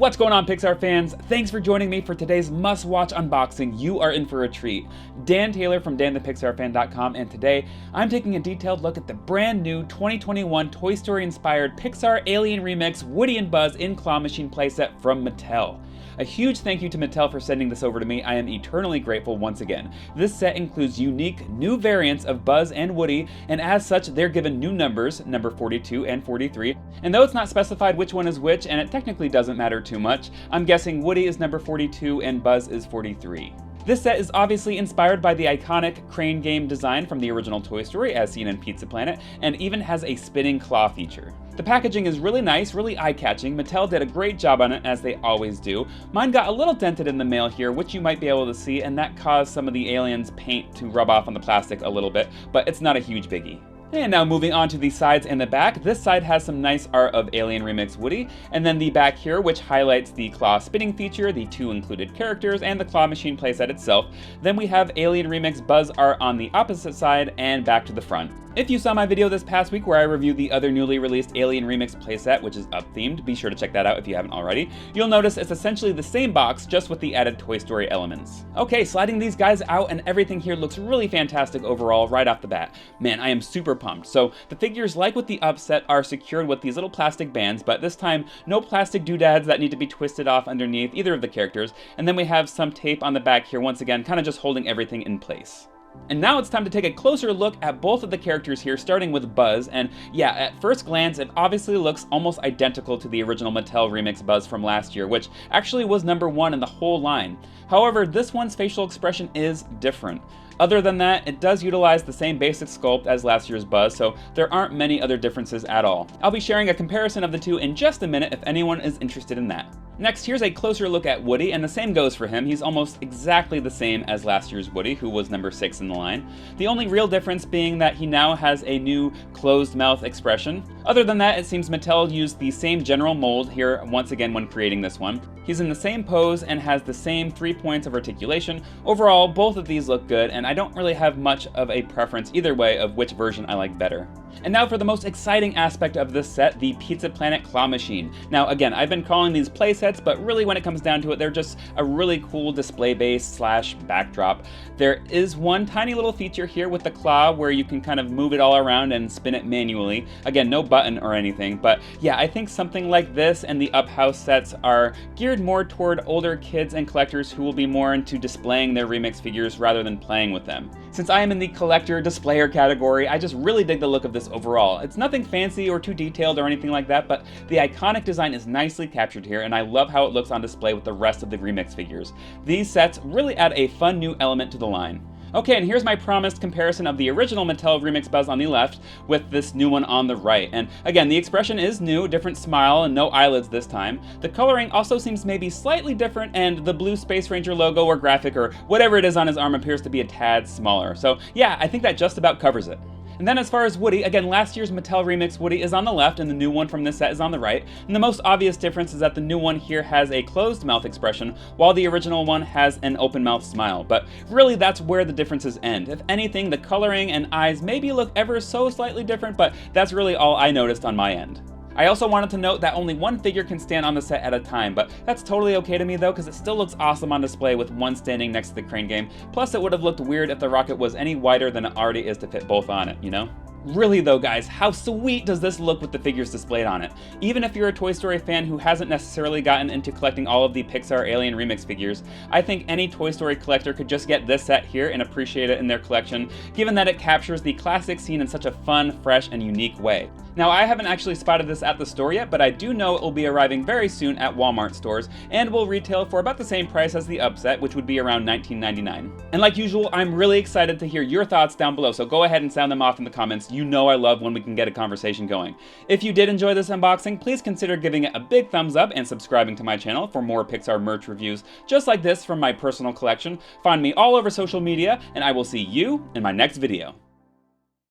What's going on, Pixar fans? Thanks for joining me for today's must-watch unboxing. You are in for a treat. Dan Taylor from danthepixarfan.com, and today I'm taking a detailed look at the brand new 2021 Toy Story-inspired Pixar Alien Remix Woody and Buzz in Claw Machine playset from Mattel. A huge thank you to Mattel for sending this over to me. I am eternally grateful once again. This set includes unique new variants of Buzz and Woody, and as such, they're given new numbers, number 42 and 43. And though it's not specified which one is which, and it technically doesn't matter too much, I'm guessing Woody is number 42 and Buzz is 43. This set is obviously inspired by the iconic crane game design from the original Toy Story, as seen in Pizza Planet, and even has a spinning claw feature. The packaging is really nice, really eye-catching. Mattel did a great job on it, as they always do. Mine got a little dented in the mail here, which you might be able to see, and that caused some of the aliens' paint to rub off on the plastic a little bit, but it's not a huge biggie. And now moving on to the sides and the back, this side has some nice art of Alien Remix Woody, and then the back here, which highlights the claw spinning feature, the two included characters, and the claw machine playset itself. Then we have Alien Remix Buzz art on the opposite side and back to the front. If you saw my video this past week where I reviewed the other newly released Alien Remix playset, which is up-themed, be sure to check that out if you haven't already, you'll notice it's essentially the same box, just with the added Toy Story elements. Okay, sliding these guys out, and everything here looks really fantastic overall right off the bat. Man, I am super pumped. So the figures, like with the upset, are secured with these little plastic bands, but this time no plastic doodads that need to be twisted off underneath either of the characters, and then we have some tape on the back here once again, kind of just holding everything in place. And now it's time to take a closer look at both of the characters here, starting with Buzz, and yeah, at first glance it obviously looks almost identical to the original Mattel Remix Buzz from last year, which actually was number 1 in the whole line. However, this one's facial expression is different. Other than that, it does utilize the same basic sculpt as last year's Buzz, so there aren't many other differences at all. I'll be sharing a comparison of the two in just a minute if anyone is interested in that. Next, here's a closer look at Woody, and the same goes for him. He's almost exactly the same as last year's Woody, who was number 6 in the line. The only real difference being that he now has a new closed mouth expression. Other than that, it seems Mattel used the same general mold here once again when creating this one. He's in the same pose and has the same 3 points of articulation. Overall, both of these look good, and I don't really have much of a preference either way of which version I like better. And now for the most exciting aspect of this set, the Pizza Planet Claw Machine. Now again, I've been calling these playsets, but really when it comes down to it, they're just a really cool display base slash backdrop. There is one tiny little feature here with the claw where you can kind of move it all around and spin it manually. Again, no button or anything, but yeah, I think something like this and the Up House sets are geared more toward older kids and collectors who will be more into displaying their remix figures rather than playing with them. Since I am in the collector displayer category, I just really dig the look of this overall. It's nothing fancy or too detailed or anything like that, but the iconic design is nicely captured here, and I love how it looks on display with the rest of the remix figures. These sets really add a fun new element to the line. Okay, and here's my promised comparison of the original Mattel Remix Buzz on the left with this new one on the right. And again, the expression is new, different smile and no eyelids this time. The coloring also seems maybe slightly different, and the blue Space Ranger logo or graphic or whatever it is on his arm appears to be a tad smaller. So yeah, I think that just about covers it. And then as far as Woody, again, last year's Mattel Remix Woody is on the left and the new one from this set is on the right. And the most obvious difference is that the new one here has a closed mouth expression, while the original one has an open mouth smile. But really that's where the differences end. If anything, the coloring and eyes maybe look ever so slightly different, but that's really all I noticed on my end. I also wanted to note that only one figure can stand on the set at a time, but that's totally okay to me though, because it still looks awesome on display with one standing next to the crane game. Plus it would have looked weird if the rocket was any wider than it already is to fit both on it, you know? Really though, guys, how sweet does this look with the figures displayed on it? Even if you're a Toy Story fan who hasn't necessarily gotten into collecting all of the Pixar Alien Remix figures, I think any Toy Story collector could just get this set here and appreciate it in their collection, given that it captures the classic scene in such a fun, fresh, and unique way. Now, I haven't actually spotted this at the store yet, but I do know it will be arriving very soon at Walmart stores, and will retail for about the same price as the upset, which would be around $19.99. And like usual, I'm really excited to hear your thoughts down below, so go ahead and sound them off in the comments. You know I love when we can get a conversation going. If you did enjoy this unboxing, please consider giving it a big thumbs up and subscribing to my channel for more Pixar merch reviews just like this from my personal collection. Find me all over social media, and I will see you in my next video.